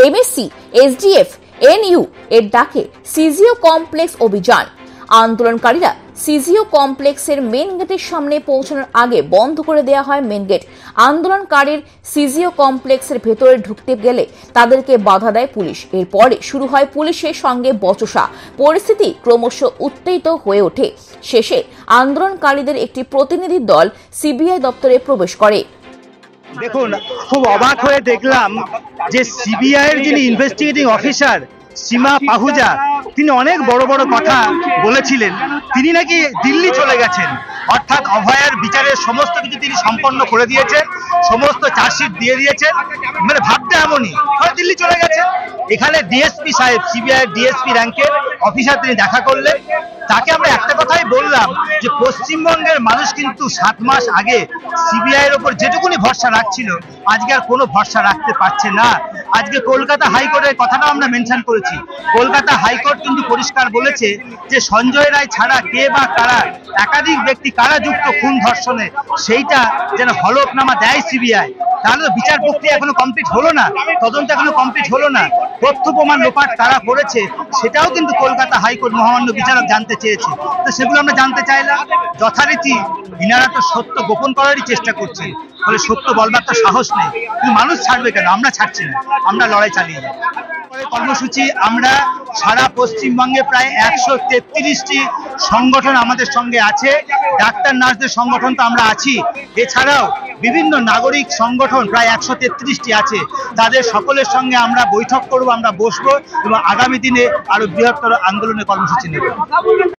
MSc, SDF, NU এর ডাকে CGO complex অভিযান। আন্দোলনকারীরা সিজিও কমপ্লেক্সের মেন গেটের সামনে পৌঁছানোর আগে বন্ধ করে দেওয়া হয় মেন গেট। আন্দোলনকারীর সিজিও কমপ্লেক্সের ভেতরে ঢুকতে গেলে তাদেরকে বাধা দেয় পুলিশ। এরপরে শুরু হয় পুলিশের সঙ্গে বচসা। পরিস্থিতি ক্রমশ উত্তেজিত হয়ে ওঠে। শেষে আন্দোলনকারীদের একটি প্রতিনিধি দল সিবিআই দপ্তরে প্রবেশ করে। দেখুন, খুব অবাক হয়ে দেখলাম যে সিবিআই এর যিনি ইনভেস্টিগেটিং অফিসার সীমা পাহুজা, তিনি অনেক বড় বড় কথা বলেছিলেন। তিনি নাকি দিল্লি চলে গেছেন, অর্থাৎ অভয়ার বিচারের সমস্ত কিছু তিনি সম্পন্ন করে দিয়েছেন, সমস্ত চার্জশিট দিয়ে দিয়েছেন। মানে ভাবতে এমনই দিল্লি চলে গেছেন। এখানে ডিএসপি সাহেব, সিবিআই ডিএসপি র্যাঙ্কের অফিসার, তিনি দেখা করলেন। তাকে আমরা একটা কথাই বললাম যে পশ্চিমবঙ্গের মানুষ কিন্তু 7 মাস আগে সিবিআই এর উপর যেটুকুনি ভরসা রাখছিল, আজকে আর কোনো ভরসা রাখতে পারছে না। আজকে কলকাতা হাইকোর্টের কথাটা আমরা মেনশন করেছি। কলকাতা হাইকোর্ট কিন্তু পরিষ্কার বলেছে যে সঞ্জয় রায় ছাড়া কে বা কারা, একাধিক ব্যক্তি কারা যুক্ত খুন ধর্ষণে, সেইটা যেন হলফনামা দেয় সিবিআই। তাহলে বিচার প্রক্রিয়া এখনো কমপ্লিট হলো না, তদন্ত এখনো কমপ্লিট হলো না। তথ্য প্রমাণ লোপাট কারা করেছে সেটাও কিন্তু কলকাতা হাইকোর্ট মহামান্য বিচারক জানতে চেয়েছে। তো সেগুলো আমরা জানতে চাইলাম। যথারীতি ইনারা তো সত্য গোপন করারই চেষ্টা করছে, ফলে সত্য বলবার তো সাহস নেই। কিন্তু মানুষ ছাড়বে কেন? আমরা ছাড়ছি না, আমরা লড়াই চালিয়ে যাই। কর্মসূচি আমরা সারা পশ্চিমবঙ্গে প্রায় 133টি সংগঠন আমাদের সঙ্গে আছে। ডাক্তার নার্সদের সংগঠন তো আমরা আছি, এছাড়াও বিভিন্ন নাগরিক সংগঠন প্রায় 133টি আছে। তাদের সকলের সঙ্গে আমরা বৈঠক করব, আমরা বসবো এবং আগামী দিনে আরো বৃহত্তর আন্দোলনের কর্মসূচি নেব।